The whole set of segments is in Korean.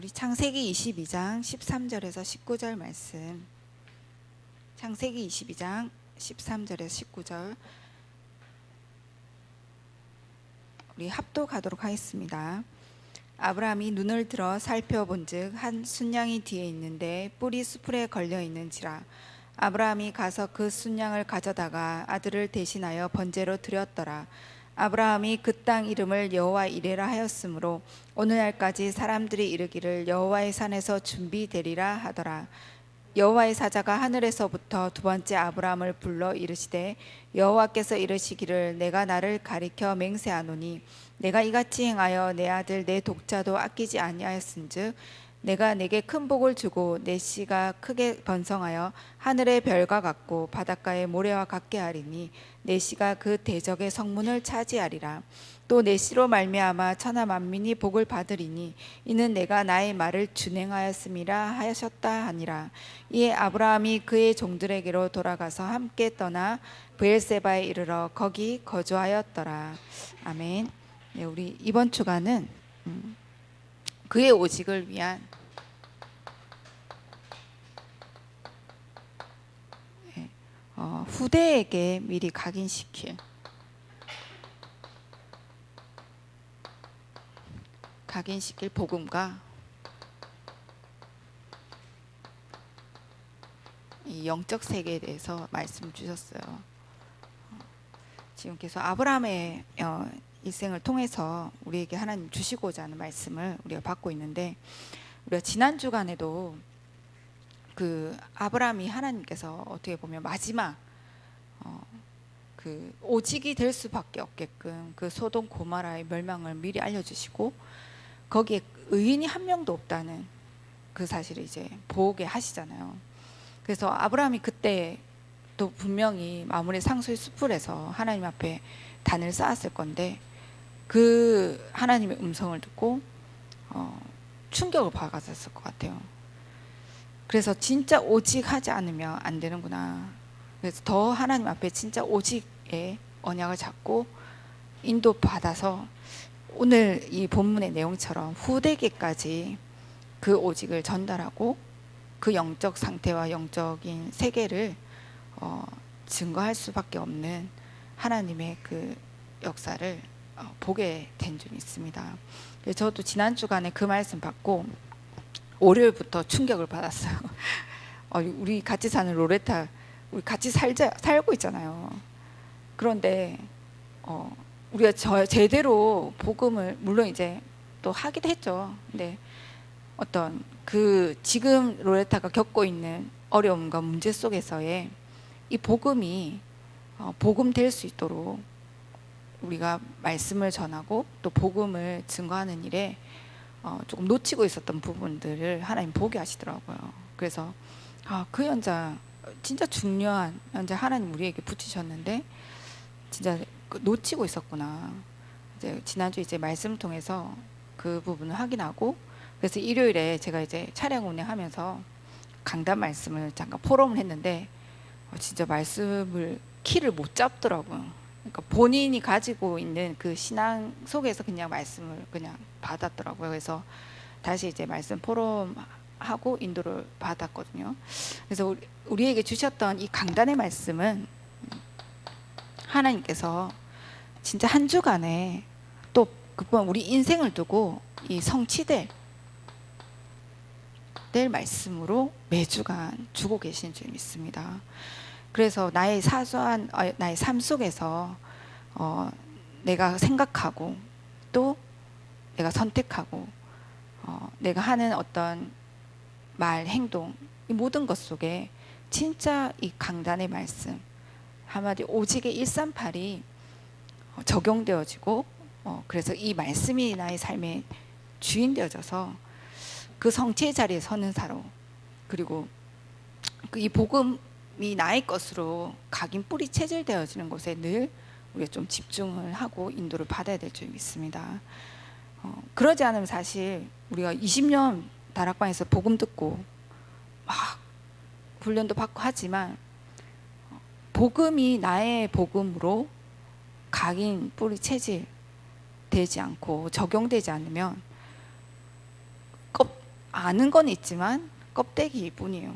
우리 창세기 22장 13절에서 19절 말씀. 창세기 22장 13절에서 19절 우리 합독하도록 하겠습니다. 아브라함이 눈을 들어 살펴본즉 한 순양이 뒤에 있는데 뿔이 수풀에 걸려 있는지라. 아브라함이 가서 그 순양을 가져다가 아들을 대신하여 번제로 드렸더라. 아브라함이 그 땅 이름을 여호와 이레라 하였으므로 오늘날까지 사람들이 이르기를 여호와의 산에서 준비되리라 하더라. 여호와의 사자가 하늘에서부터 두 번째 아브라함을 불러 이르시되 여호와께서 이르시기를 내가 나를 가리켜 맹세하노니 내가 이같이 행하여 내 아들 내 독자도 아끼지 아니하였은즉 내가 내게 큰 복을 주고 내 씨가 크게 번성하여 하늘의 별과 같고 바닷가의 모래와 같게 하리니 내 씨가 그 대적의 성문을 차지하리라. 또 내 씨로 말미암아 천하 만민이 복을 받으리니 이는 내가 나의 말을 준행하였음이라 하셨다 하니라. 이에 아브라함이 그의 종들에게로 돌아가서 함께 떠나 브엘세바에 이르러 거기 거주하였더라. 아멘. 네, 우리 이번 주간은 그의 오직을 위한 후대에게 미리 각인시킬 복음과 이 영적 세계에 대해서 말씀 주셨어요. 지금 계속 아브라함의 일생을 통해서 우리에게 하나님 주시고자 하는 말씀을 우리가 받고 있는데, 우리가 지난 주간에도 그 아브라함이 하나님께서 어떻게 보면 마지막 그 오직이 될 수밖에 없게끔 그 소돔 고모라의 멸망을 미리 알려주시고 거기에 의인이 한 명도 없다는 그 사실을 이제 보게 하시잖아요. 그래서 아브라함이 그때 또 분명히 마므레 상수의 수풀에서 하나님 앞에 단을 쌓았을 건데 그 하나님의 음성을 듣고 충격을 받았을 것 같아요. 그래서 진짜 오직하지 않으면 안 되는구나. 그래서 더 하나님 앞에 진짜 오직의 언약을 잡고 인도받아서 오늘 이 본문의 내용처럼 후대기까지 그 오직을 전달하고 그 영적 상태와 영적인 세계를 증거할 수밖에 없는 하나님의 그 역사를 보게 된 줄 믿습니다. 저도 지난 주간에 그 말씀 받고 월요일부터 충격을 받았어요. 우리 같이 사는 로레타, 우리 같이 살고 있잖아요. 그런데 우리가 제대로 복음을 물론 이제 또 하기도 했죠. 근데 어떤 그 지금 로레타가 겪고 있는 어려움과 문제 속에서의 이 복음이 복음 될 수 있도록 우리가 말씀을 전하고 또 복음을 증거하는 일에 조금 놓치고 있었던 부분들을 하나님 보게 하시더라고요. 그래서 그 연장 진짜 중요한 연장 하나님 우리에게 붙이셨는데 진짜 놓치고 있었구나. 이제 지난주 이제 말씀 통해서 그 부분을 확인하고, 그래서 일요일에 제가 이제 차량 운행하면서 강단 말씀을 잠깐 포럼을 했는데 진짜 말씀을 키를 못 잡더라고요. 그러니까 본인이 가지고 있는 그 신앙 속에서 그냥 말씀을 그냥 받았더라고요. 그래서 다시 이제 말씀 포럼하고 인도를 받았거든요. 그래서 우리에게 주셨던 이 강단의 말씀은 하나님께서 진짜 한 주간에 또 그뿐 우리 인생을 두고 이 성취될 말씀으로 매주간 주고 계신 줄 믿습니다. 그래서 나의 사소한 나의 삶 속에서 내가 생각하고 또 내가 선택하고 내가 하는 어떤 말, 행동, 이 모든 것 속에 진짜 이 강단의 말씀 한마디 오직의 138이 적용되어지고 그래서 이 말씀이 나의 삶의 주인 되어져서 그 성취의 자리에 서는 사로, 그리고 이 복음이 나의 것으로 각인 뿌리 체질되어지는 곳에 늘 우리가 좀 집중을 하고 인도를 받아야 될 줄 믿습니다. 그러지 않으면 사실 우리가 20년 다락방에서 복음 듣고 막 훈련도 받고 하지만 복음이 나의 복음으로 각인 뿌리 체질 되지 않고 적용되지 않으면 아는 건 있지만 껍데기일 뿐이에요.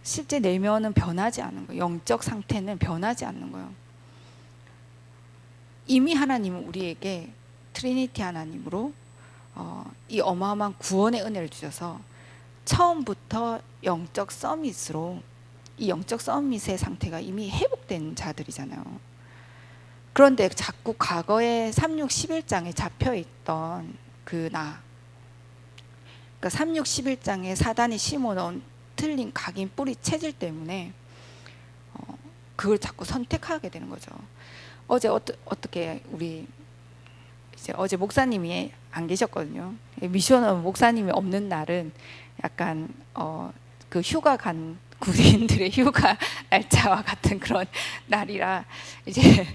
실제 내면은 변하지 않는 거예요. 영적 상태는 변하지 않는 거예요. 이미 하나님은 우리에게 트리니티 하나님으로 이 어마어마한 구원의 은혜를 주셔서 처음부터 영적 서밋으로, 이 영적 서밋의 상태가 이미 회복된 자들이잖아요. 그런데 자꾸 과거에 3, 6, 11장에 잡혀있던 그러니까 3, 6, 11장에 사단이 심어놓은 틀린 각인 뿌리 체질 때문에 그걸 자꾸 선택하게 되는 거죠. 어제 어떻게 우리 이제 어제 목사님이 안 계셨거든요. 미션은 목사님이 없는 날은 약간 그 휴가 간 군인들의 휴가 날짜와 같은 그런 날이라 이제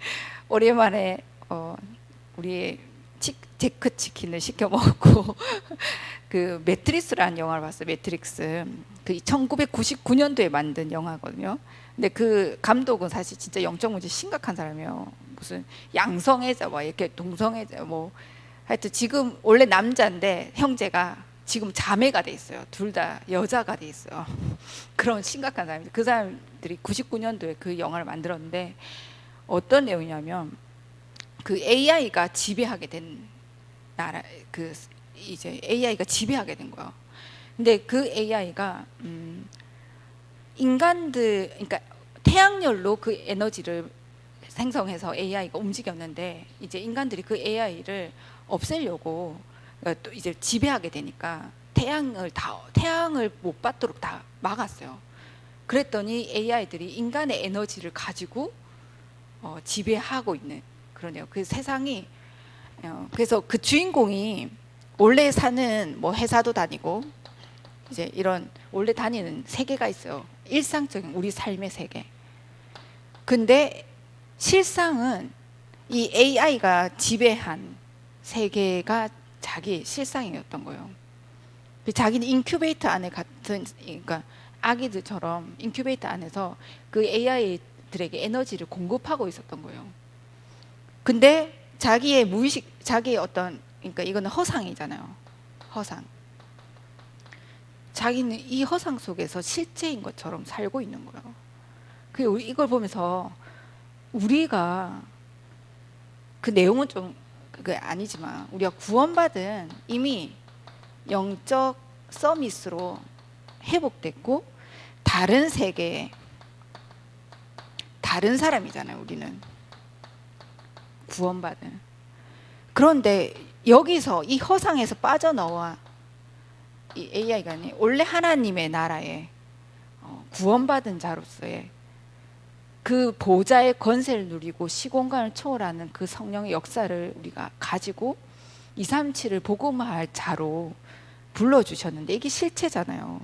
오랜만에 우리 제크 치킨을 시켜 먹고 그 매트릭스라는 영화를 봤어요. 매트릭스. 그 1999년도에 만든 영화거든요. 근데 그 감독은 사실 진짜 영적 문제 심각한 사람이에요. 무슨 양성애자 뭐 이렇게 동성애자 뭐 하여튼 지금 원래 남자인데 형제가 지금 자매가 돼 있어요. 둘 다 여자가 돼 있어요. 그런 심각한 사람입니다. 그 사람들이 99년도에 그 영화를 만들었는데 어떤 내용이냐면 그 AI가 지배하게 된 나라, 그 이제 AI가 지배하게 된 거예요. 근데 그 AI가 인간들, 그러니까 태양열로 그 에너지를 생성해서 AI가 움직였는데 이제 인간들이 그 AI를 없애려고 또 이제 지배하게 되니까 태양을 못 받도록 다 막았어요. 그랬더니 AI들이 인간의 에너지를 가지고 지배하고 있는 그러네요. 그 세상이 그래서 그 주인공이 원래 사는 뭐 회사도 다니고 이제 이런 원래 다니는 세계가 있어요. 일상적인 우리 삶의 세계. 근데 실상은 이 AI가 지배한 세계가 자기 실상이었던 거예요. 자기는 인큐베이터 안에 같은, 그러니까 아기들처럼 인큐베이터 안에서 그 AI들에게 에너지를 공급하고 있었던 거예요. 근데 자기의 무의식, 자기의 어떤, 그러니까 이거는 허상이잖아요. 허상. 자기는 이 허상 속에서 실제인 것처럼 살고 있는 거예요. 이걸 보면서 우리가 그 내용은 좀 그게 아니지만 우리가 구원받은 이미 영적 서밋으로 회복됐고 다른 세계에 다른 사람이잖아요. 우리는 구원받은. 그런데 여기서 이 허상에서 빠져나와 이 AI가 아니 원래 하나님의 나라에 구원받은 자로서의 그 보좌의 권세를 누리고 시공간을 초월하는 그 성령의 역사를 우리가 가지고 237을 복음화할 자로 불러주셨는데 이게 실체잖아요.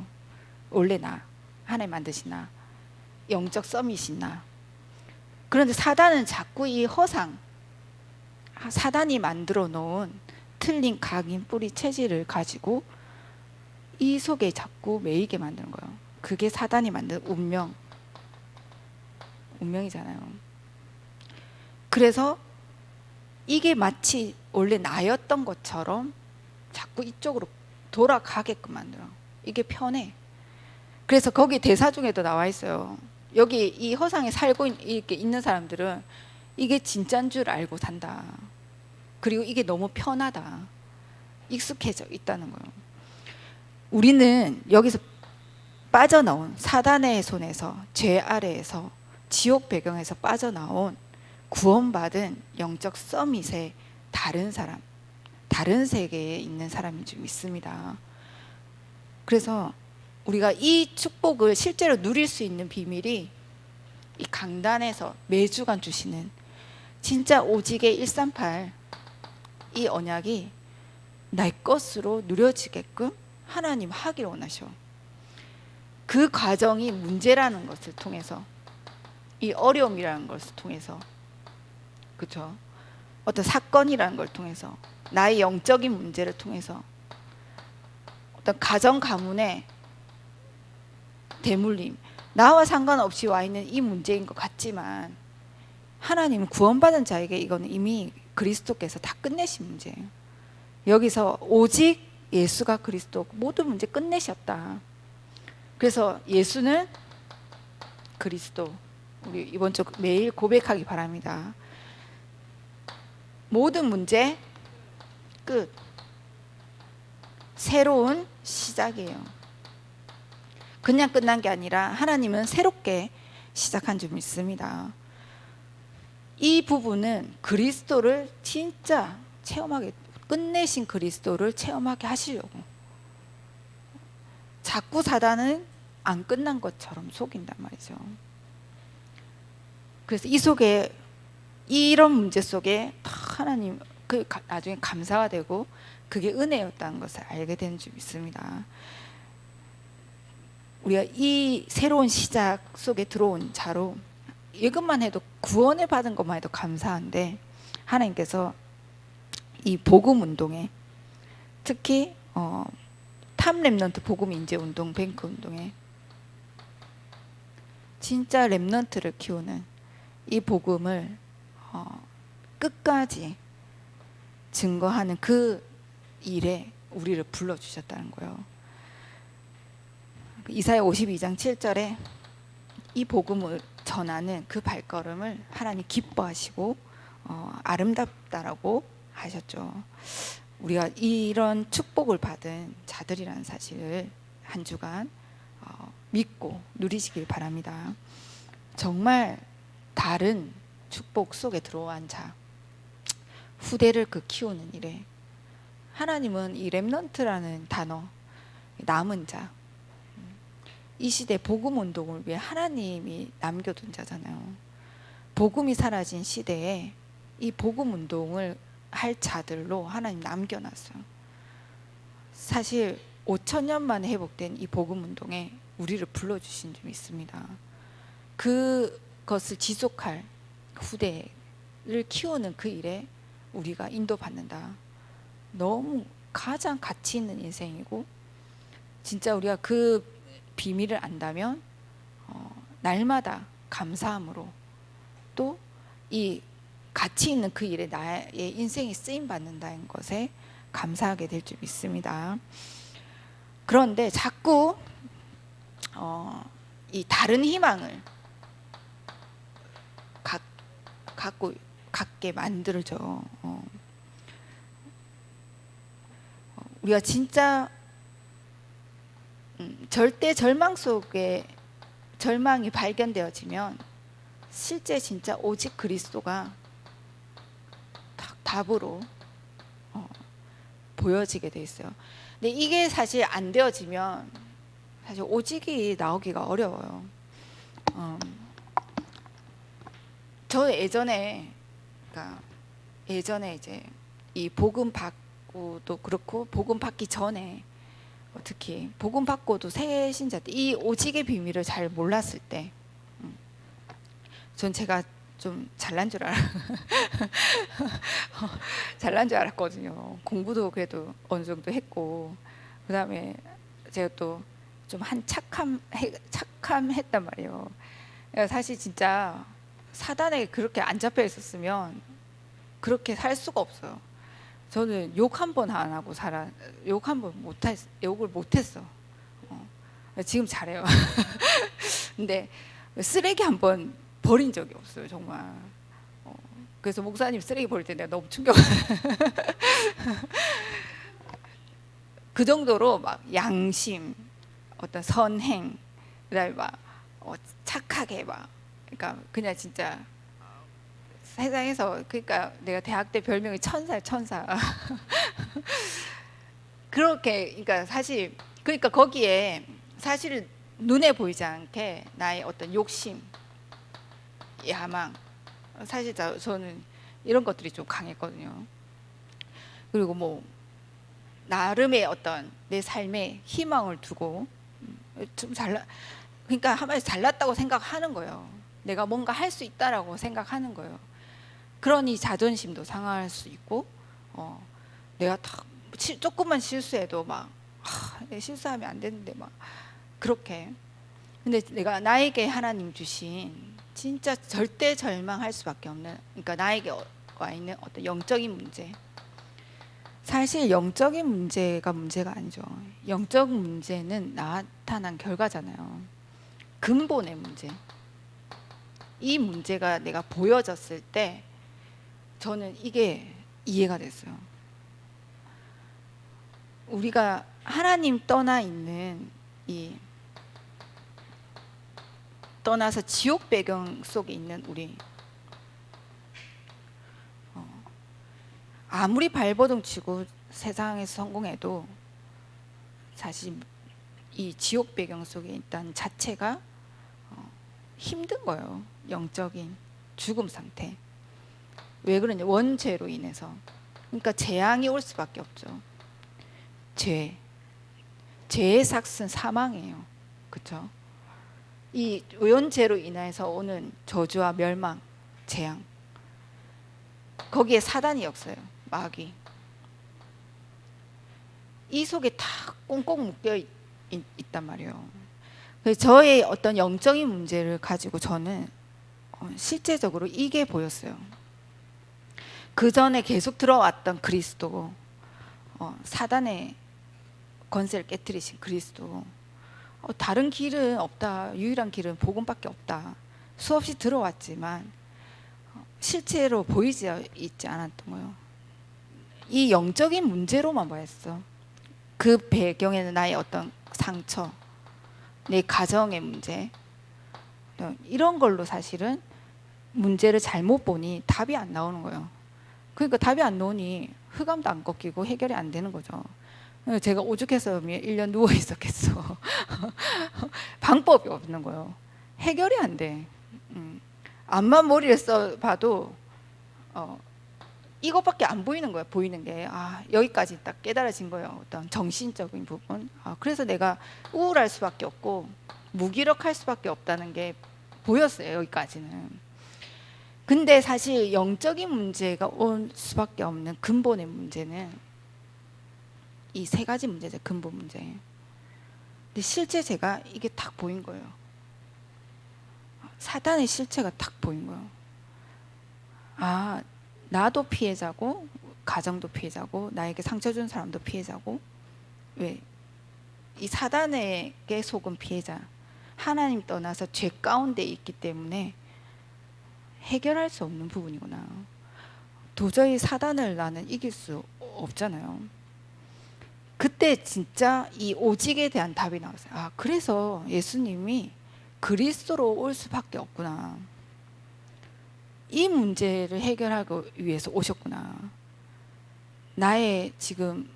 원래 나, 하나님 만드신 나, 영적 서밋인 나. 그런데 사단은 자꾸 이 허상, 사단이 만들어 놓은 틀린 각인 뿌리 체질을 가지고 이 속에 자꾸 매이게 만드는 거예요. 그게 사단이 만든 운명이잖아요. 그래서 이게 마치 원래 나였던 것처럼 자꾸 이쪽으로 돌아가게끔 만들어. 이게 편해. 그래서 거기 대사 중에도 나와 있어요. 여기 이 허상에 살고 이렇게 있는 사람들은 이게 진짜인 줄 알고 산다. 그리고 이게 너무 편하다. 익숙해져 있다는 거예요. 우리는 여기서 빠져나온 사단의 손에서 죄 아래에서 지옥 배경에서 빠져나온 구원받은 영적 서밋의 다른 사람, 다른 세계에 있는 사람인 줄 믿습니다. 그래서 우리가 이 축복을 실제로 누릴 수 있는 비밀이 이 강단에서 매주간 주시는 진짜 오직의 138 이 언약이 내 것으로 누려지게끔 하나님 하기를 원하셔. 그 과정이 문제라는 것을 통해서, 이 어려움이라는 것을 통해서, 그렇죠? 어떤 사건이라는 걸 통해서, 나의 영적인 문제를 통해서, 어떤 가정 가문의 대물림, 나와 상관없이 와 있는 이 문제인 것 같지만 하나님은 구원받은 자에게 이거는 이미 그리스도께서 다 끝내신 문제예요. 여기서 오직 예수가 그리스도 모든 문제 끝내셨다. 그래서 예수는 그리스도. 우리 이번 주 매일 고백하기 바랍니다. 모든 문제 끝. 새로운 시작이에요. 그냥 끝난 게 아니라 하나님은 새롭게 시작한 줄 믿습니다. 이 부분은 그리스도를 진짜 체험하게, 끝내신 그리스도를 체험하게 하시려고. 자꾸 사단은 안 끝난 것처럼 속인단 말이죠. 그래서 이 속에, 이런 문제 속에 하나님 나중에 감사가 되고 그게 은혜였다는 것을 알게 되는 줄 믿습니다. 우리가 이 새로운 시작 속에 들어온 자로 이것만 해도, 구원을 받은 것만 해도 감사한데, 하나님께서 이 복음 운동에, 특히 탑 렘넌트 복음 인재 운동, 뱅크 운동에 진짜 렘넌트를 키우는 이 복음을 끝까지 증거하는 그 일에 우리를 불러주셨다는 거예요. 이사야 52장 7절에 이 복음을 전하는 그 발걸음을 하나님 기뻐하시고 아름답다라고 하셨죠. 우리가 이런 축복을 받은 자들이라는 사실을 한 주간 믿고 누리시길 바랍니다. 정말 다른 축복 속에 들어온 자, 후대를 키우는 일에 하나님은 이 렘넌트라는 단어, 남은 자, 이 시대 복음 운동을 위해 하나님이 남겨둔 자잖아요. 복음이 사라진 시대에 이 복음 운동을 할 자들로 하나님 남겨놨어요. 사실 5,000년 만에 회복된 이 복음 운동에 우리를 불러주신 줄 믿습니다. 그것을 지속할 후대를 키우는 그 일에 우리가 인도받는다. 너무 가장 가치 있는 인생이고, 진짜 우리가 그 비밀을 안다면 날마다 감사함으로 또 이 가치 있는 그 일에 나의 인생이 쓰임 받는다는 것에 감사하게 될 줄 믿습니다. 그런데 자꾸 이 다른 희망을 갖게 만들죠. 우리가 진짜 절대 절망 속에 절망이 발견되어지면 실제 진짜 오직 그리스도가 답으로 보여지게 돼 있어요. 근데 이게 사실 안 되어지면 사실 오직이 나오기가 어려워요. 저 예전에 이제 이 복음 받고도 그렇고, 복음 받기 전에 특히 복음 받고도 새 신자 때 이 오직의 비밀을 잘 몰랐을 때, 전 제가 좀 잘난 줄 잘난 줄 알았거든요. 공부도 그래도 어느 정도 했고, 그 다음에 제가 또 좀 착함했단 말이에요. 사실 진짜 사단에게 그렇게 안 잡혀 있었으면 그렇게 살 수가 없어요. 저는 욕 한 번 안 하고 욕을 못했어. 지금 잘해요. 근데 쓰레기 한 번 버린 적이 없어요, 정말. 그래서 목사님 쓰레기 버릴 때 내가 너무 충격. 그 정도로 막 양심, 어떤 선행, 그다음에 막 착하게 그러니까 그냥 진짜 세상에서, 그러니까 내가 대학 때 별명이 천사. 그렇게, 그러니까 사실, 그러니까 거기에 사실 눈에 보이지 않게 나의 어떤 욕심, 야망, 사실 저는 이런 것들이 좀 강했거든요. 그리고 뭐 나름의 어떤 내 삶에 희망을 두고 좀 그러니까 한마디로 잘났다고 생각하는 거예요. 내가 뭔가 할 수 있다라고 생각하는 거예요. 그러니 자존심도 상할 수 있고, 내가 조금만 실수해도 막 실수하면 안 되는데 막 그렇게. 근데 내가 나에게 하나님 주신 진짜 절대 절망할 수밖에 없는, 그러니까 나에게 와 있는 어떤 영적인 문제, 사실 영적인 문제가 아니죠. 영적 문제는 나타난 결과잖아요. 근본의 문제. 이 문제가 내가 보여졌을 때 저는 이게 이해가 됐어요. 우리가 하나님 떠나 있는 이 떠나서 지옥 배경 속에 있는 우리, 아무리 발버둥 치고 세상에서 성공해도 사실 이 지옥 배경 속에 있다는 자체가 힘든 거예요. 영적인 죽음 상태. 왜 그러냐? 원죄로 인해서. 그러니까 재앙이 올 수밖에 없죠. 죄의 삭은 사망이에요. 그렇죠? 이 원죄로 인해서 오는 저주와 멸망, 재앙, 거기에 사단이 없어요. 마귀. 이 속에 다 꽁꽁 묶여 있단 말이에요. 그래서 저의 어떤 영적인 문제를 가지고 저는 실제적으로 이게 보였어요. 그 전에 계속 들어왔던 그리스도, 사단의 권세를 깨뜨리신 그리스도, 다른 길은 없다. 유일한 길은 복음밖에 없다. 수없이 들어왔지만 실제로 보이지 있지 않았던 거예요. 이 영적인 문제로만 보였어. 그 배경에는 나의 어떤 상처, 내 가정의 문제, 이런 걸로 사실은 문제를 잘못 보니 답이 안 나오는 거예요. 그러니까 답이 안 나오니 흑암도 안 꺾이고 해결이 안 되는 거죠. 제가 오죽해서 1년 누워 있었겠어. 방법이 없는 거예요. 해결이 안 돼. 앞만 머리를 써봐도 이것밖에 안 보이는 거예요. 보이는 게 여기까지 딱 깨달아진 거예요. 어떤 정신적인 부분. 그래서 내가 우울할 수밖에 없고 무기력할 수밖에 없다는 게 보였어요. 여기까지는. 근데 사실 영적인 문제가 올 수밖에 없는 근본의 문제는 이 세 가지 문제죠. 근본 문제. 근데 실제 제가 이게 딱 보인 거예요. 사단의 실체가 딱 보인 거예요. 나도 피해자고 가정도 피해자고 나에게 상처 준 사람도 피해자고. 왜? 이 사단에게 속은 피해자. 하나님 떠나서 죄 가운데 있기 때문에 해결할 수 없는 부분이구나. 도저히 사단을 나는 이길 수 없잖아요. 그때 진짜 이 오직에 대한 답이 나왔어요. 그래서 예수님이 그리스도로 올 수밖에 없구나. 이 문제를 해결하기 위해서 오셨구나. 나의 지금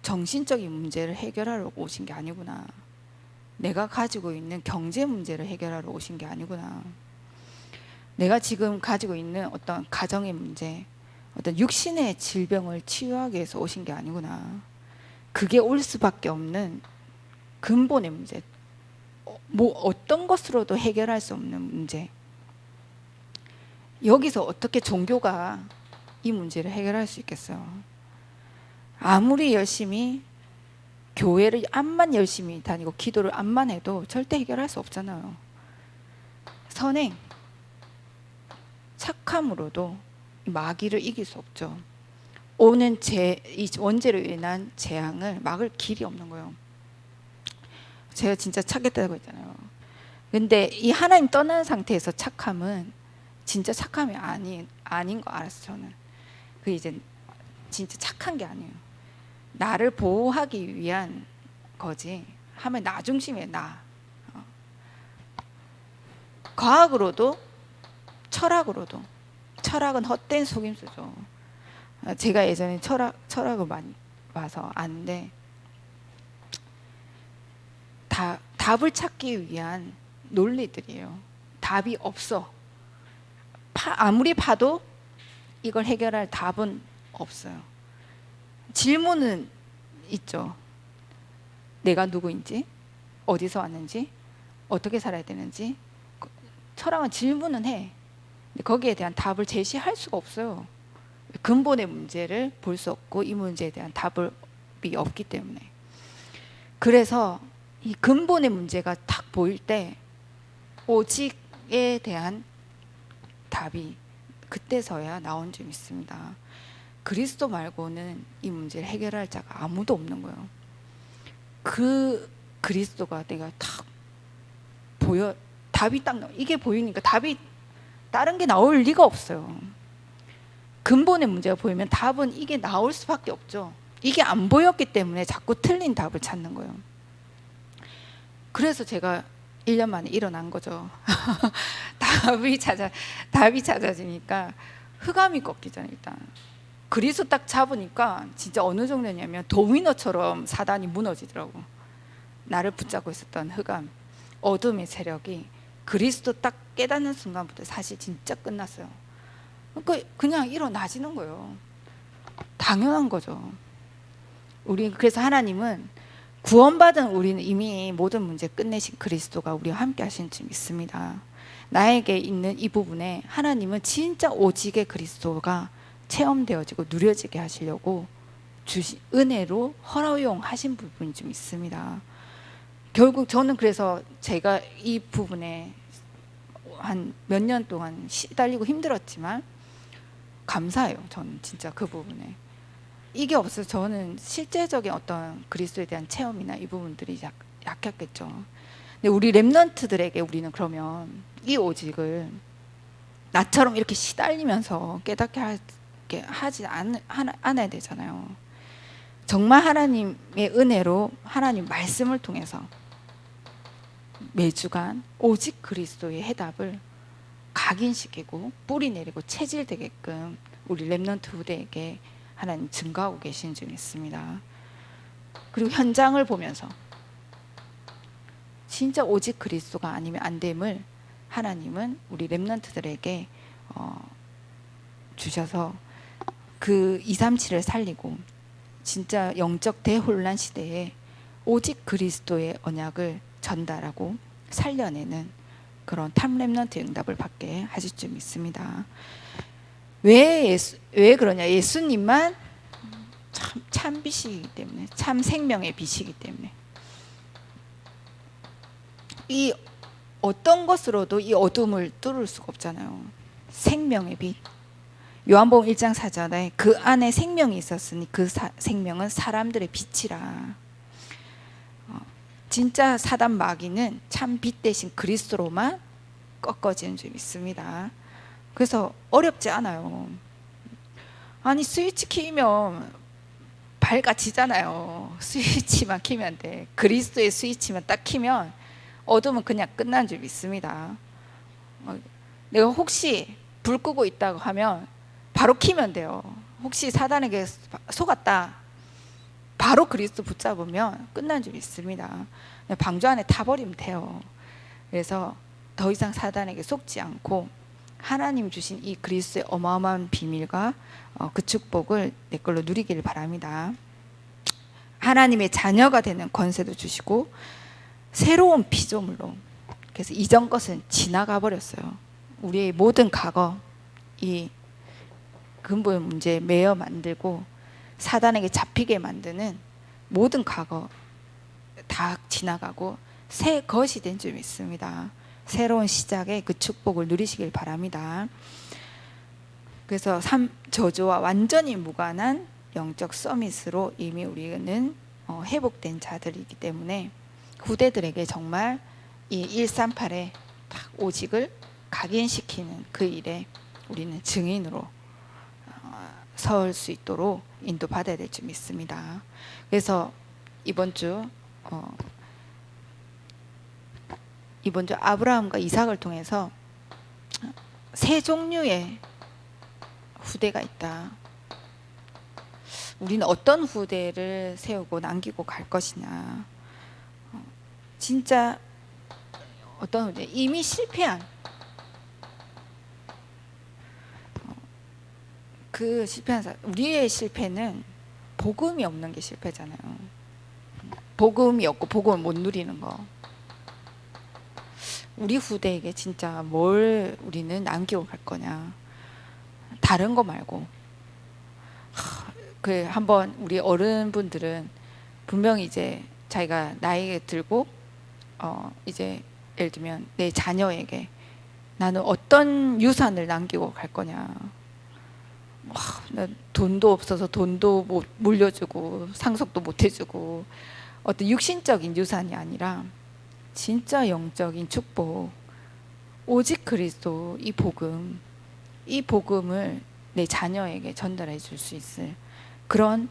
정신적인 문제를 해결하러 오신 게 아니구나. 내가 가지고 있는 경제 문제를 해결하러 오신 게 아니구나. 내가 지금 가지고 있는 어떤 가정의 문제, 어떤 육신의 질병을 치유하기 위해서 오신 게 아니구나. 그게 올 수밖에 없는 근본의 문제, 어떤 것으로도 해결할 수 없는 문제. 여기서 어떻게 종교가 이 문제를 해결할 수 있겠어요? 아무리 열심히 교회를 암만 열심히 다니고 기도를 암만 해도 절대 해결할 수 없잖아요. 선행, 착함으로도 마귀를 이길 수 없죠. 오는 이 원죄로 인한 재앙을 막을 길이 없는 거예요. 제가 진짜 착했다고 했잖아요. 근데 이 하나님 떠난 상태에서 착함은 진짜 착함이 아닌 거 알았어요. 저는 그 이제 진짜 착한 게 아니에요. 나를 보호하기 위한 거지. 하면 나 중심이에요. 나. 과학으로도 철학으로도. 철학은 헛된 속임수죠. 제가 예전에 철학을 많이 봐서 아는데, 답을 찾기 위한 논리들이에요. 답이 없어. 아무리 봐도 이걸 해결할 답은 없어요. 질문은 있죠. 내가 누구인지, 어디서 왔는지, 어떻게 살아야 되는지. 철학은 질문은 해. 근데 거기에 대한 답을 제시할 수가 없어요. 근본의 문제를 볼 수 없고 이 문제에 대한 답이 없기 때문에. 그래서 이 근본의 문제가 딱 보일 때 오직에 대한 답이 그때서야 나온 줄 믿습니다. 그리스도 말고는 이 문제를 해결할 자가 아무도 없는 거예요. 그 그리스도가 내가 딱 보여, 답이 딱 나와. 이게 보이니까 답이 다른 게 나올 리가 없어요. 근본의 문제가 보이면 답은 이게 나올 수밖에 없죠. 이게 안 보였기 때문에 자꾸 틀린 답을 찾는 거예요. 그래서 제가 1년 만에 일어난 거죠. 답이 찾아지니까 흑암이 꺾이잖아요. 일단 그리스도 딱 잡으니까 진짜 어느 정도냐면 도미노처럼 사단이 무너지더라고. 나를 붙잡고 있었던 흑암, 어둠의 세력이 그리스도 딱 깨닫는 순간부터 사실 진짜 끝났어요. 그러니까 그냥 일어나지는 거예요. 당연한 거죠. 우리 그래서 하나님은 구원받은 우리는 이미 모든 문제 끝내신 그리스도가 우리와 함께 하신 줄 믿습니다. 나에게 있는 이 부분에 하나님은 진짜 오직의 그리스도가 체험되어지고 누려지게 하시려고 주신 은혜로 허용하신 부분이 좀 있습니다. 결국 저는 그래서 제가 이 부분에 한 몇 년 동안 시달리고 힘들었지만 감사해요. 저는 진짜 그 부분에 이게 없어서 저는 실제적인 어떤 그리스도에 대한 체험이나 이 부분들이 약했겠죠. 근데 우리 렘넌트들에게 우리는 그러면 이 오직을 나처럼 이렇게 시달리면서 깨닫게 하지 않아야 되잖아요. 정말 하나님의 은혜로 하나님 말씀을 통해서 매주간 오직 그리스도의 해답을 각인시키고 뿌리 내리고 체질되게끔 우리 렘넌트 후대에게 하나님 증거하고 계신 줄 믿습니다. 그리고 현장을 보면서 진짜 오직 그리스도가 아니면 안 됨을 하나님은 우리 렘넌트들에게 주셔서 그 237을 살리고 진짜 영적 대혼란 시대에 오직 그리스도의 언약을 전달하고 살려내는 그런 탑 렘넌트 응답을 받게 하실 줄 믿습니다. 왜 그러냐? 예수님만 참 빛이기 때문에, 참 생명의 빛이기 때문에. 이 어떤 것으로도 이 어둠을 뚫을 수가 없잖아요. 생명의 빛. 요한복음 1장 4절에 그 안에 생명이 있었으니 그 생명은 사람들의 빛이라. 진짜 사단 마귀는 참 빛 대신 그리스도로만 꺾어지는 줄 믿습니다. 그래서 어렵지 않아요. 아니 스위치 키면 밝아지잖아요. 스위치만 키면 돼. 그리스도의 스위치만 딱 키면 어둠은 그냥 끝난 줄 믿습니다. 내가 혹시 불 끄고 있다고 하면 바로 키면 돼요. 혹시 사단에게 속았다, 바로 그리스도 붙잡으면 끝난 줄 믿습니다. 방주 안에 타버리면 돼요. 그래서 더 이상 사단에게 속지 않고 하나님 주신 이 그리스도의 어마어마한 비밀과 그 축복을 내 걸로 누리기를 바랍니다. 하나님의 자녀가 되는 권세도 주시고 새로운 피조물로, 그래서 이전 것은 지나가 버렸어요. 우리의 모든 과거, 이 근본 문제에 매여 만들고 사단에게 잡히게 만드는 모든 과거 다 지나가고 새 것이 된 줄 믿습니다. 새로운 시작의 그 축복을 누리시길 바랍니다. 그래서 저주와 완전히 무관한 영적 서밋으로 이미 우리는 회복된 자들이기 때문에 후대들에게 정말 이 138의 오직을 각인시키는 그 일에 우리는 증인으로 설 수 있도록 인도받아야 될 줄 믿습니다. 그래서 이번 주 아브라함과 이삭을 통해서 세 종류의 후대가 있다. 우리는 어떤 후대를 세우고 남기고 갈 것이냐. 진짜 어떤 후대? 이미 실패한 그 실패한 사람. 우리의 실패는 복음이 없는 게 실패잖아요. 복음이 없고 복음을 못 누리는 거. 우리 후대에게 진짜 뭘 우리는 남기고 갈 거냐. 다른 거 말고. 그 한번 우리 어른분들은 분명히 이제 자기가 나이가 들고 이제 예를 들면 내 자녀에게 나는 어떤 유산을 남기고 갈 거냐. 나 돈도 없어서 돈도 못 물려주고 상속도 못 해주고 어떤 육신적인 유산이 아니라 진짜 영적인 축복, 오직 그리스도 이 복음을 내 자녀에게 전달해 줄 수 있을 그런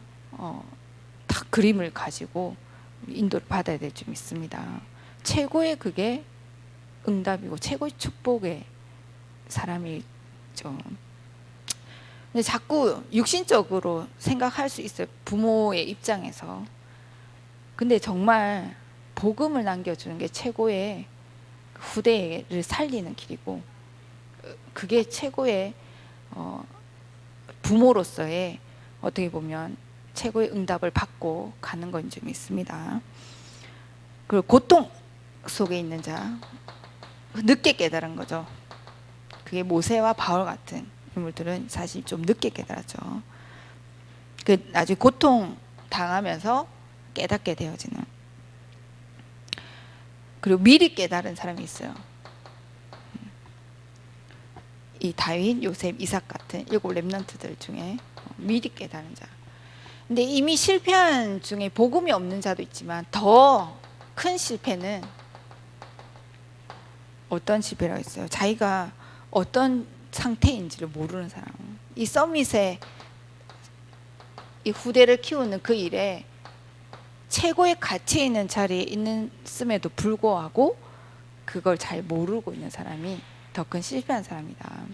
딱 그림을 가지고 인도를 받아야 될 줄 믿습니다. 최고의 그게 응답이고 최고의 축복의 사람이죠. 근데 자꾸 육신적으로 생각할 수 있어요. 부모의 입장에서. 근데 정말 복음을 남겨주는 게 최고의 후대를 살리는 길이고, 그게 최고의 부모로서의 어떻게 보면 최고의 응답을 받고 가는 건 좀 있습니다. 그리고 고통 속에 있는 자, 늦게 깨달은 거죠. 그게 모세와 바울 같은 인물들은 사실 좀 늦게 깨달았죠. 그 나중에 고통 당하면서 깨닫게 되어지는. 그리고 미리 깨달은 사람이 있어요. 이 다윗, 요셉, 이삭 같은 7 렘넌트들 중에 미리 깨달은 자. 근데 이미 실패한 중에 복음이 없는 자도 있지만 더 큰 실패는 어떤 실패라고 했어요? 자기가 어떤 상태인지를 모르는 사람. 이 서밋에 이 후대를 키우는 그 일에 최고의 가치 있는 자리에 있음에도 불구하고 그걸 잘 모르고 있는 사람이 더 큰 실패한 사람이다.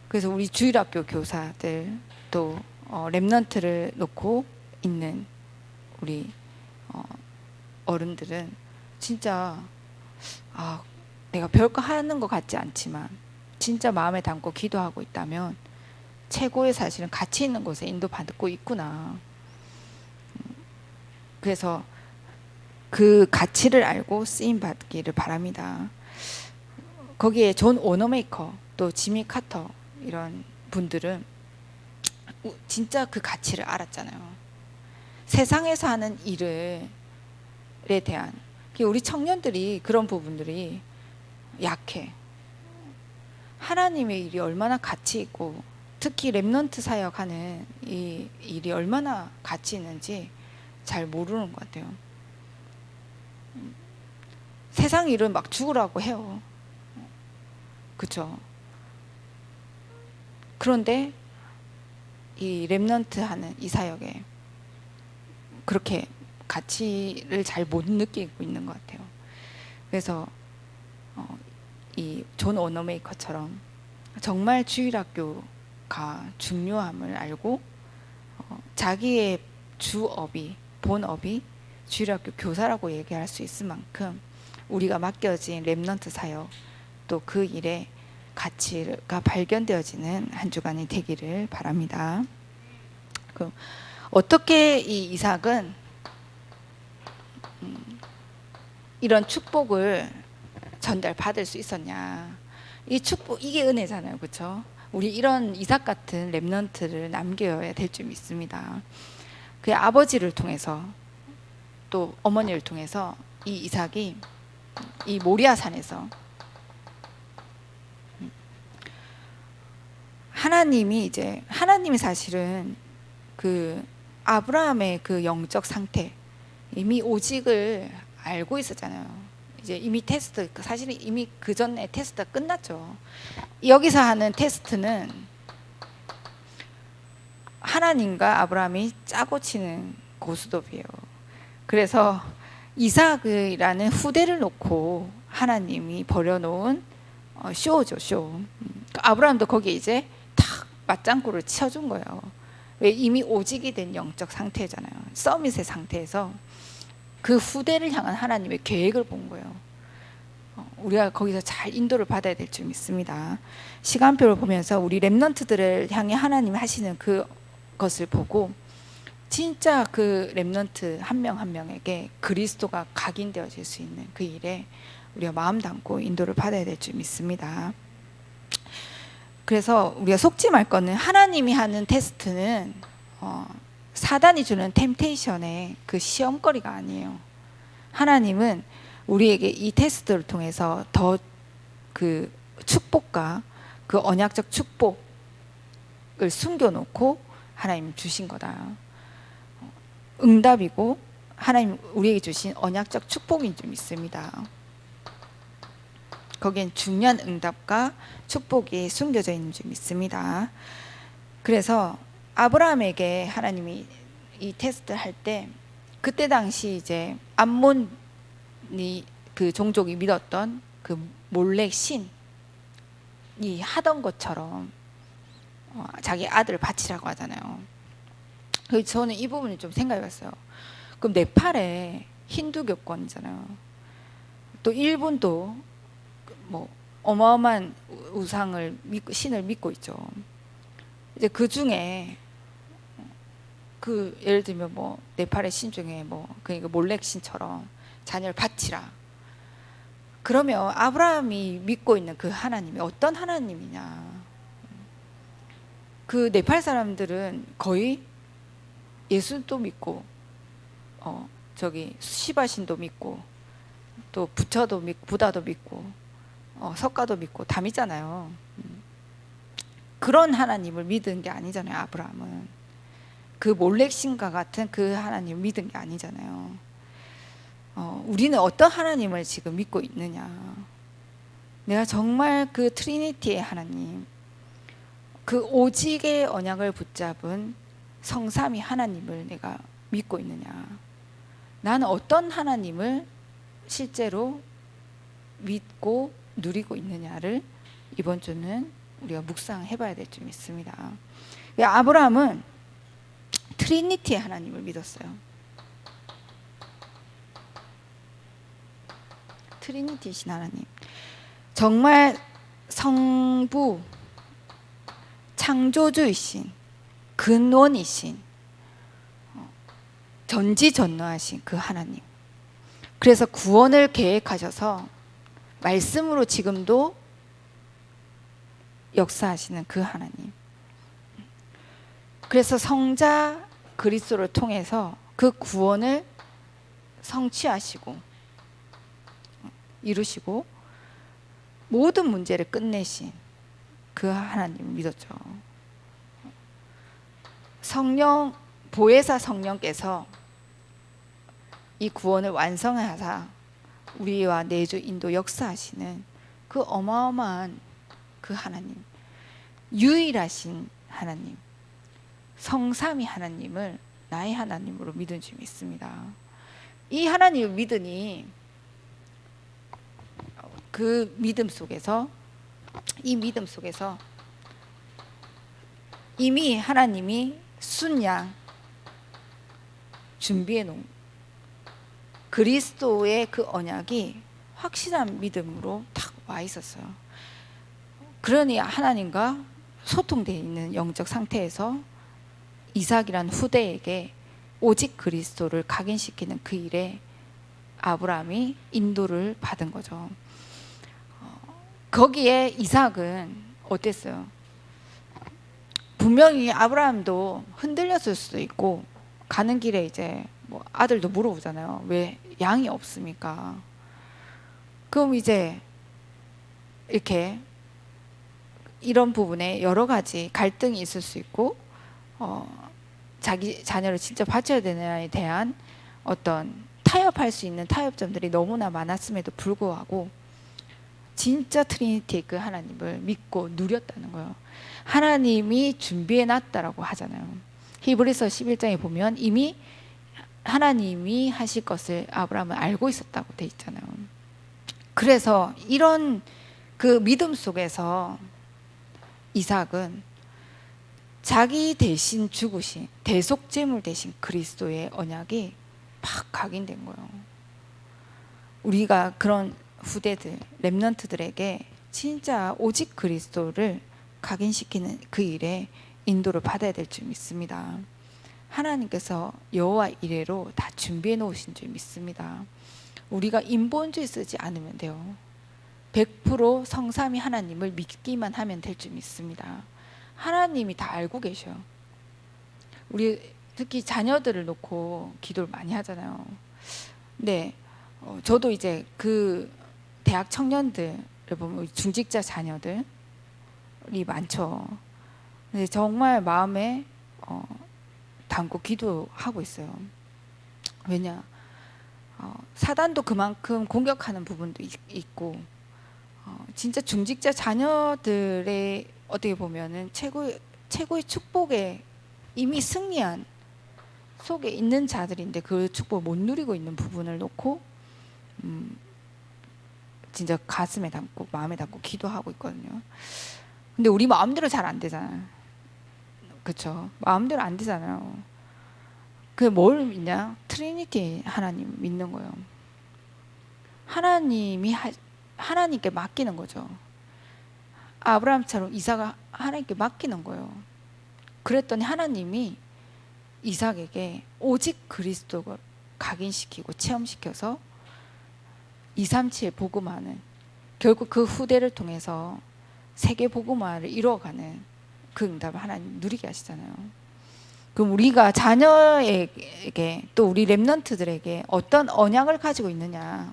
그래서 우리 주일학교 교사들 또 렘넌트를 놓고 있는 우리 어른들은 진짜 내가 별거 하는 것 같지 않지만 진짜 마음에 담고 기도하고 있다면 최고의 사실은 가치 있는 곳에 인도받고 있구나. 그래서 그 가치를 알고 쓰임 받기를 바랍니다. 거기에 존 오너메이커 또 지미 카터 이런 분들은 진짜 그 가치를 알았잖아요. 세상에서 하는 일에 대한 우리 청년들이 그런 부분들이 약해. 하나님의 일이 얼마나 가치 있고 특히 렘넌트 사역하는 이 일이 얼마나 가치 있는지 잘 모르는 것 같아요. 세상 일은 막 죽으라고 해요. 그렇죠? 그런데 이 렘넌트 하는 이 사역에 그렇게 가치를 잘 못 느끼고 있는 것 같아요. 그래서 이 존 오너메이커처럼 정말 주일학교가 중요함을 알고 자기의 주업이 본업이 주일학교 교사라고 얘기할 수 있을 만큼 우리가 맡겨진 렘넌트 사역 또 그 일에 가치가 발견되어지는 한 주간이 되기를 바랍니다. 그럼 어떻게 이 이삭은 이런 축복을 전달받을 수 있었냐? 이 축복, 이게 은혜잖아요, 그렇죠? 우리 이런 이삭 같은 렘넌트를 남겨야 될 줄 믿습니다. 그 아버지를 통해서 또 어머니를 통해서 이 이삭이 이 모리아 산에서 하나님이 사실은 그 아브라함의 그 영적 상태 이미 오직을 알고 있었잖아요. 이제 이미 테스트 사실은 이미 그 전에 테스트가 끝났죠. 여기서 하는 테스트는 하나님과 아브라함이 짜고 치는 고스톱이에요. 그래서 이삭이라는 후대를 놓고 하나님이 벌여놓은 쇼죠, 쇼. 아브라함도 거기에 이제 탁 맞장구를 쳐준 거예요. 왜 이미 오직이 된 영적 상태잖아요. 서밋의 상태에서 그 후대를 향한 하나님의 계획을 본 거예요. 우리가 거기서 잘 인도를 받아야 될 줄 믿습니다. 시간표를 보면서 우리 렘넌트들을 향해 하나님이 하시는 그것을 보고 진짜 그 렘넌트 한 명 한 명에게 그리스도가 각인되어질 수 있는 그 일에 우리가 마음 담고 인도를 받아야 될 줄 믿습니다. 그래서 우리가 속지 말 거는 하나님이 하는 테스트는 사단이 주는 템테이션의 그 시험거리가 아니에요. 하나님은 우리에게 이 테스트를 통해서 더 그 축복과 그 언약적 축복 숨겨놓고 하나님 주신 거다. 응답이고 하나님 우리에게 주신 언약적 축복이 좀 있습니다. 거기엔 중요한 응답과 축복이 숨겨져 있는 점 있습니다. 그래서 아브라함에게 하나님이 이 테스트를 할 때 그때 당시 이제 암몬이 그 종족이 믿었던 그 몰렉 신이 하던 것처럼 자기 아들을 바치라고 하잖아요. 그래서 저는 이 부분이 좀 생각해봤어요. 그럼 네팔에 힌두교권이잖아요. 또 일본도 뭐 어마어마한 우상을 믿고 신을 믿고 있죠. 이제 그 중에 그 예를 들면 뭐 네팔의 신 중에 뭐 그러니까 몰렉 신처럼 자녀를 바치라. 그러면 아브라함이 믿고 있는 그 하나님이 어떤 하나님이냐? 그 네팔 사람들은 거의 예수도 믿고 저기 시바신도 믿고 또 부처도 믿고 부다도 믿고 석가도 믿고 다 믿잖아요. 그런 하나님을 믿은 게 아니잖아요. 아브라함은 그 몰렉신과 같은 그 하나님을 믿은 게 아니잖아요. 우리는 어떤 하나님을 지금 믿고 있느냐? 내가 정말 그 트리니티의 하나님, 그 오직의 언약을 붙잡은 성삼위 하나님을 내가 믿고 있느냐? 나는 어떤 하나님을 실제로 믿고 누리고 있느냐를 이번 주는 우리가 묵상해 봐야 될 점이 있습니다. 아브라함은 트리니티의 하나님을 믿었어요. 트리니티이신 하나님, 정말 성부 창조주이신 근원이신 전지전능하신 그 하나님, 그래서 구원을 계획하셔서 말씀으로 지금도 역사하시는 그 하나님, 그래서 성자 그리스도를 통해서 그 구원을 성취하시고 이루시고 모든 문제를 끝내신 그 하나님을 믿었죠. 성령, 보혜사 성령께서 이 구원을 완성하사 우리와 내주 인도 역사하시는 그 어마어마한 그 하나님, 유일하신 하나님, 성삼위 하나님을 나의 하나님으로 믿은 점이 있습니다. 이 하나님을 믿으니 그 믿음 속에서, 이 믿음 속에서 이미 하나님이 순양 준비해 놓은 그리스도의 그 언약이 확실한 믿음으로 딱 와 있었어요. 그러니 하나님과 소통되어 있는 영적 상태에서 이삭이란 후대에게 오직 그리스도를 각인시키는 그 일에 아브라함이 인도를 받은 거죠. 거기에 이삭은 어땠어요? 분명히 아브라함도 흔들렸을 수도 있고, 가는 길에 이제 뭐 아들도 물어보잖아요. 왜 양이 없습니까? 그럼 이제 이렇게 이런 부분에 여러 가지 갈등이 있을 수 있고, 자기 자녀를 진짜 바쳐야 되느냐에 대한 어떤 타협할 수 있는 타협점들이 너무나 많았음에도 불구하고 진짜 트리니티 그 하나님을 믿고 누렸다는 거예요. 하나님이 준비해 놨다라고 하잖아요. 히브리서 11장에 보면 이미 하나님이 하실 것을 아브라함은 알고 있었다고 돼 있잖아요. 그래서 이런 그 믿음 속에서 이삭은 자기 대신 죽으신 대속제물 대신 그리스도의 언약이 막 각인된 거예요. 우리가 그런 후대들, 렘넌트들에게 진짜 오직 그리스도를 각인시키는 그 일에 인도를 받아야 될 줄 믿습니다. 하나님께서 여호와 이레로 다 준비해 놓으신 줄 믿습니다. 우리가 인본주의 쓰지 않으면 돼요. 100% 성삼위 하나님을 믿기만 하면 될 줄 믿습니다. 하나님이 다 알고 계셔요. 우리 특히 자녀들을 놓고 기도를 많이 하잖아요. 근데 저도 이제 그 대학 청년들을 보면 중직자 자녀들이 많죠. 근데 정말 마음에 담고 기도하고 있어요. 왜냐, 사단도 그만큼 공격하는 부분도 있고, 진짜 중직자 자녀들의 어떻게 보면은 최고의 축복에 이미 승리한 속에 있는 자들인데 그 축복을 못 누리고 있는 부분을 놓고 진짜 가슴에 담고 마음에 담고 기도하고 있거든요. 근데 우리 마음대로 잘 안 되잖아요. 그렇죠? 마음대로 안 되잖아요. 그 뭘 믿냐? 트리니티 하나님 믿는 거예요. 하나님께 맡기는 거죠. 아브라함처럼 이삭을 하나님께 맡기는 거예요. 그랬더니 하나님이 이삭에게 오직 그리스도를 각인시키고 체험시켜서 237 복음화는 결국 그 후대를 통해서 세계 복음화를 이루어가는 그 응답을 하나님 누리게 하시잖아요. 그럼 우리가 자녀에게 또 우리 렘넌트들에게 어떤 언약을 가지고 있느냐?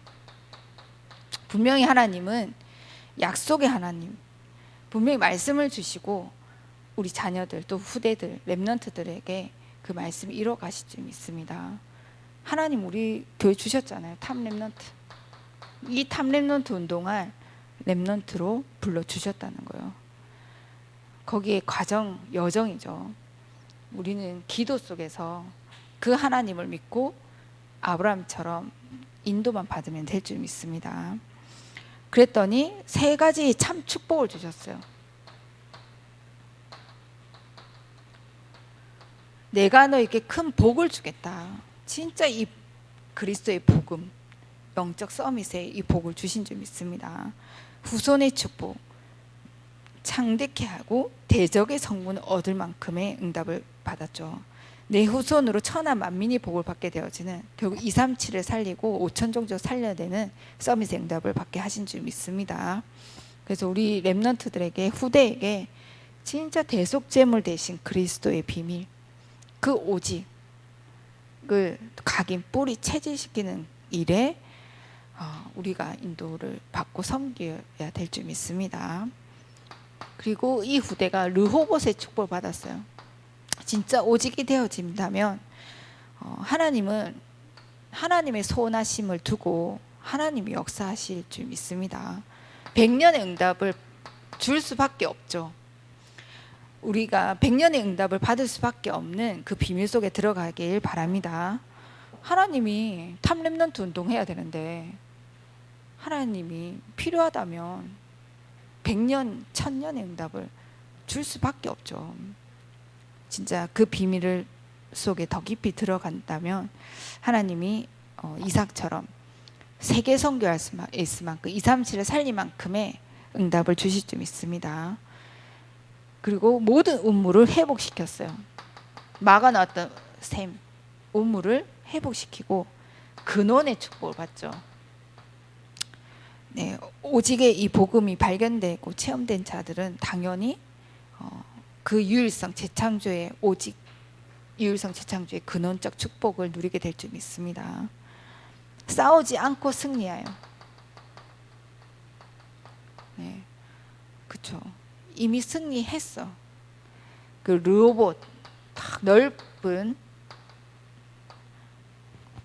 분명히 하나님은 약속의 하나님, 분명히 말씀을 주시고 우리 자녀들 또 후대들 렘넌트들에게 그 말씀을 이뤄 가실 줄 믿습니다. 하나님 우리 교회 주셨잖아요. 탑 렘넌트. 이 탑 렘넌트 운동을 렘넌트로 불러 주셨다는 거예요. 거기에 과정, 여정이죠. 우리는 기도 속에서 그 하나님을 믿고 아브라함처럼 인도만 받으면 될 줄 믿습니다. 그랬더니 3가지 참 축복을 주셨어요. 내가 너에게 큰 복을 주겠다. 진짜 이 그리스도의 복음, 영적 서밋에 이 복을 주신 줄 믿습니다. 후손의 축복, 창대케 하고 대적의 성문을 얻을 만큼의 응답을 받았죠. 내 후손으로 천하 만민이 복을 받게 되어지는, 결국 237을 살리고 5천 종족 살려야 되는 서밋의 응답을 받게 하신 줄 믿습니다. 그래서 우리 렘넌트들에게, 후대에게 진짜 대속제물 대신 그리스도의 비밀, 그 오직을 각인 뿌리 체질시키는 일에 우리가 인도를 받고 섬겨야 될 줄 믿습니다. 그리고 이 후대가 르호봇의 축복을 받았어요. 진짜 오직이 되어진다면 하나님은 하나님의 소원하심을 두고 하나님이 역사하실 줄 믿습니다. 100년의 응답을 줄 수밖에 없죠. 우리가 100년의 응답을 받을 수밖에 없는 그 비밀 속에 들어가길 바랍니다. 하나님이 탑 렘넌트 운동해야 되는데 하나님이 필요하다면 100년, 1000년의 응답을 줄 수밖에 없죠. 진짜 그 비밀을 속에 더 깊이 들어간다면 하나님이 이삭처럼 세계 선교할 수 있을 만큼 237을 살릴 만큼의 응답을 주실 줄 믿습니다. 그리고 모든 운물을 회복시켰어요. 막아놨던 샘, 운물을 회복시키고 근원의 축복을 받죠. 네, 오직의 이 복음이 발견되고 체험된 자들은 당연히 그 유일성 재창조의 오직 유일성 재창조의 근원적 축복을 누리게 될 줄 믿습니다. 싸우지 않고 승리하여. 네, 그렇죠. 이미 승리했어. 그 르호봇 딱 넓은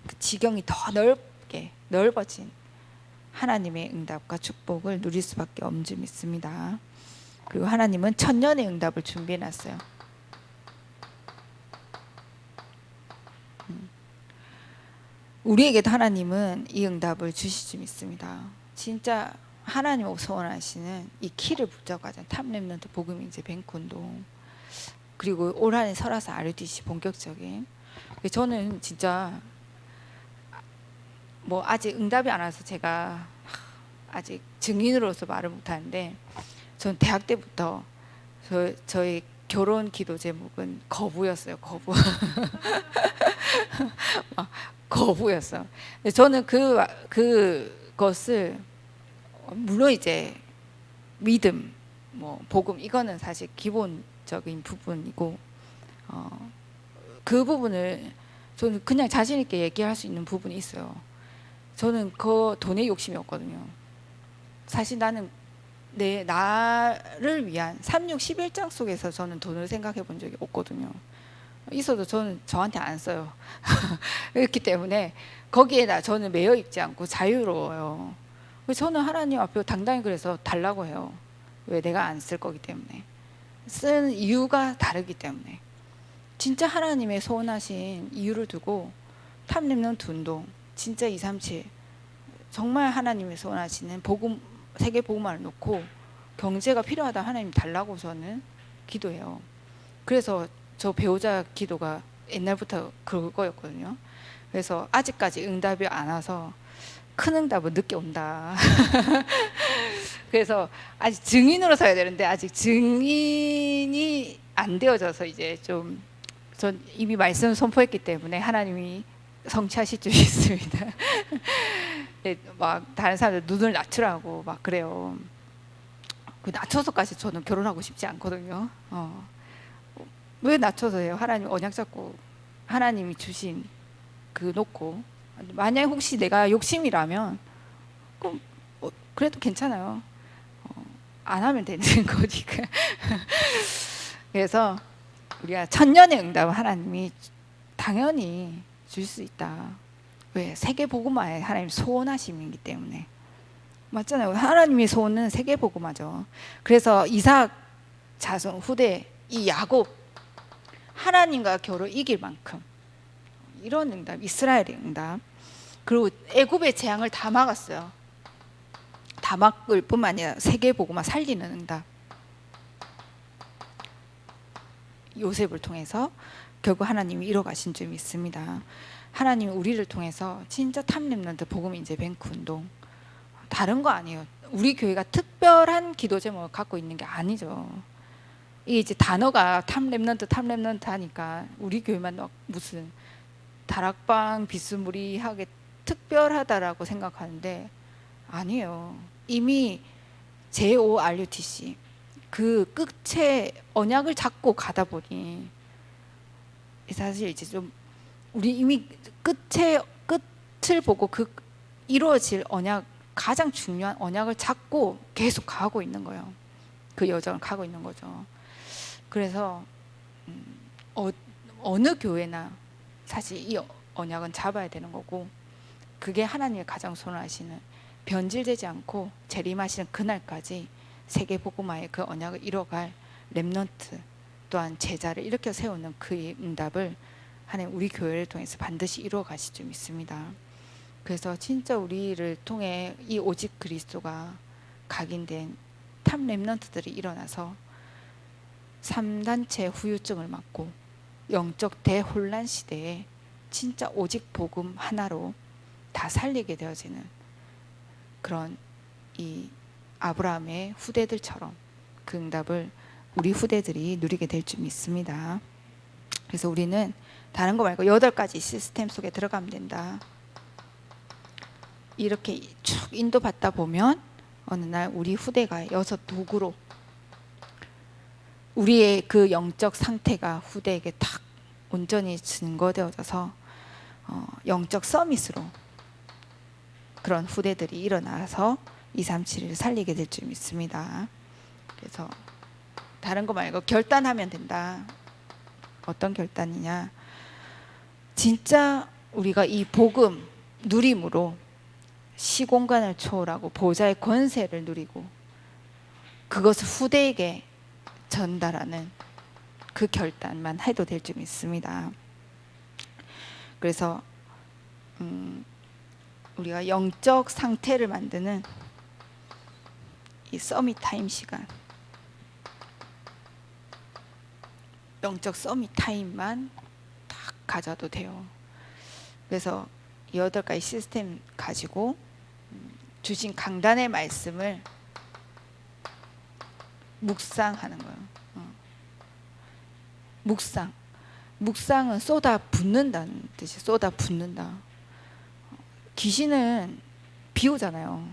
그 지경이 더 넓게 넓어진 하나님의 응답과 축복을 누릴 수밖에 없는 줄 믿습니다. 그리고 하나님은 1000년의 응답을 준비해 놨어요. 우리에게도 하나님은 이 응답을 주실 줄 믿습니다. 진짜 하나님 소원하시는 이 키를 붙잡아서 탑 렘넌트 복음 이제 뱅콘도, 그리고 올 한해 설화사 RUTC 본격적인. 저는 진짜 뭐 아직 응답이 안 와서 제가 아직 증인으로서 말을 못하는데, 전 대학 때부터 저희 결혼 기도 제목은 거부였어요. 거부. 거부였어. 저는 그것을 물론 이제 믿음, 뭐 복음 이거는 사실 기본적인 부분이고 그 부분을 저는 그냥 자신 있게 얘기할 수 있는 부분이 있어요. 저는 그 돈에 욕심이 없거든요. 사실 나는 나를 위한 3,6,11장 속에서 저는 돈을 생각해 본 적이 없거든요. 있어도 저는 저한테 안 써요. 그렇기 때문에 거기에 저는 매여 있지 않고 자유로워요. 저는 하나님 앞에 당당히 그래서 달라고 해요. 왜? 내가 안 쓸 거기 때문에. 쓴 이유가 다르기 때문에. 진짜 하나님의 소원하신 이유를 두고 탐내는 운동, 진짜 237 정말 하나님의 소원하시는 복음, 세계 복음화를 놓고 경제가 필요하다 하나님 달라고 저는 기도해요. 그래서 저 배우자 기도가 옛날부터 그거였거든요. 그래서 아직까지 응답이 안 와서 큰 응답은 늦게 온다. 그래서 아직 증인으로 서야 되는데 아직 증인이 안 되어져서 이제 좀 전 이미 말씀 선포했기 때문에 하나님이 성취하실 줄 믿습니다. 네, 막 다른 사람들 눈을 낮추라고 막 그래요. 그 낮춰서까지 저는 결혼하고 싶지 않거든요. 왜 낮춰서 해요? 하나님 언약 잡고 하나님이 주신 그 놓고 만약 혹시 내가 욕심이라면 그럼 그래도 괜찮아요. 안 하면 되는 거니까. 그래서 우리가 천년의 응답을 하나님이 당연히 줄 수 있다. 왜? 세계 복음화에 하나님 소원하심이기 때문에. 맞잖아요. 하나님의 소원은 세계 복음화죠. 그래서 이삭 자손 후대 이 야곱 하나님과 겨루 이길 만큼 이런 응답, 이스라엘의 응답. 그리고 애굽의 재앙을 다 막았어요. 다 막을 뿐만 아니라 세계 복음화 살리는 응답. 요셉을 통해서 결국 하나님이 이뤄가신 줄 믿습니다. 하나님이 우리를 통해서 진짜 탑렘넌트 복음 인재 뱅크 운동 다른 거 아니에요. 우리 교회가 특별한 기도 제목을 갖고 있는 게 아니죠. 이게 이제 단어가 탑렘넌트 하니까 우리 교회만 무슨 다락방 비스무리하게 특별하다라고 생각하는데 아니에요. 이미 JORUTC 그 끝에 언약을 잡고 가다 보니 사실 이제 좀 우리 이미 끝을 보고 그 이루어질 언약 가장 중요한 언약을 잡고 계속 가고 있는 거예요. 그 여정을 가고 있는 거죠. 그래서 어느 교회나 사실 이 언약은 잡아야 되는 거고 그게 하나님의 가장 선호하시는 변질되지 않고 재림하시는 그날까지 세계 복음화의 그 언약을 이뤄갈 렘넌트 또한 제자를 일으켜 세우는 그의 응답을 하나님 우리 교회를 통해서 반드시 이루어 가실 줄 믿습니다. 그래서 진짜 우리를 통해 이 오직 그리스도가 각인된 탑 렘넌트들이 일어나서 3단체 후유증을 막고 영적 대혼란 시대에 진짜 오직 복음 하나로 다 살리게 되어지는 그런 이 아브라함의 후대들처럼 그 응답을 우리 후대들이 누리게 될 줄 믿습니다. 그래서 우리는 다른 거 말고 8가지 시스템 속에 들어가면 된다. 이렇게 쭉 인도받다 보면 어느 날 우리 후대가 6 도구로 우리의 그 영적 상태가 후대에게 탁 온전히 증거되어져서 영적 서밋으로 그런 후대들이 일어나서 237을 살리게 될 줄 믿습니다. 그래서 다른 거 말고 결단하면 된다. 어떤 결단이냐? 진짜 우리가 이 복음 누림으로 시공간을 초월하고 보좌의 권세를 누리고 그것을 후대에게 전달하는 그 결단만 해도 될 줄 믿습니다. 그래서 우리가 영적 상태를 만드는 이 서밋 타임 시간, 영적 서밋 타임만 딱 가져도 돼요. 그래서 이 8가지 시스템 가지고 주신 강단의 말씀을 묵상하는 거예요. 묵상은 쏟아 붓는다는 뜻이 쏟아 붓는다. 귀신은 비우잖아요.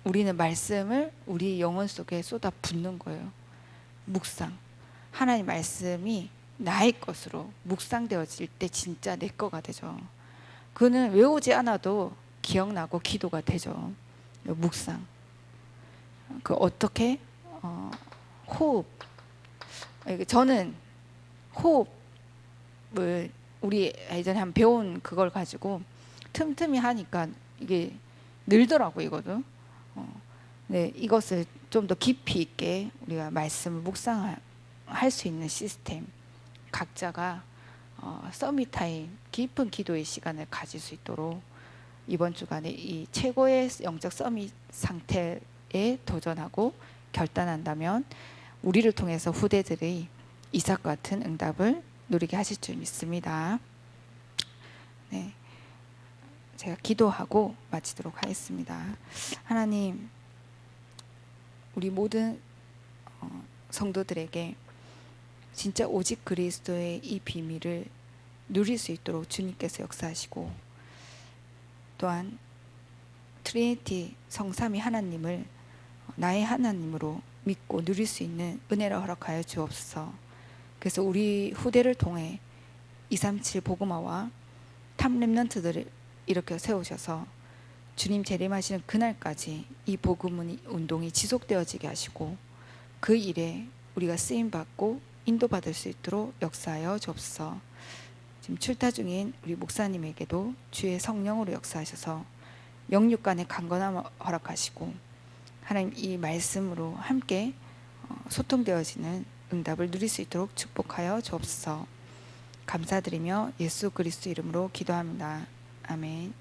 우리는 말씀을 우리 영혼 속에 쏟아 붓는 거예요. 묵상. 하나님 말씀이 나의 것으로 묵상되어질 때 진짜 내 거가 되죠. 그는 외우지 않아도 기억나고 기도가 되죠. 묵상. 그 어떻게 호흡, 저는 호흡을 우리 예전에 한번 배운 그걸 가지고 틈틈이 하니까 이게 늘더라고 이거도. 네, 이것을 좀 더 깊이 있게 우리가 말씀을 묵상할 수 있는 시스템, 각자가 서밋 타임, 깊은 기도의 시간을 가질 수 있도록 이번 주간에 이 최고의 영적 서밋 상태에 도전하고 결단한다면 우리를 통해서 후대들의 이삭 같은 응답을 누리게 하실 줄 믿습니다. 네, 제가 기도하고 마치도록 하겠습니다. 하나님, 우리 모든 성도들에게 진짜 오직 그리스도의 이 비밀을 누릴 수 있도록 주님께서 역사하시고, 또한 트리니티 성삼위 하나님을 나의 하나님으로 믿고 누릴 수 있는 은혜를 허락하여 주옵소서. 그래서 우리 후대를 통해 237 복음화와 탑 렘넌트들을 일으켜 세우셔서 주님 재림하시는 그날까지 이 복음 운동이 지속되어지게 하시고, 그 일에 우리가 쓰임받고 인도받을 수 있도록 역사하여 주옵소서. 지금 출타 중인 우리 목사님에게도 주의 성령으로 역사하셔서 영육 간의 강건함을 허락하시고, 하나님 이 말씀으로 함께 소통되어지는 응답을 누릴 수 있도록 축복하여 주옵소서. 감사드리며 예수 그리스도 이름으로 기도합니다. 아멘.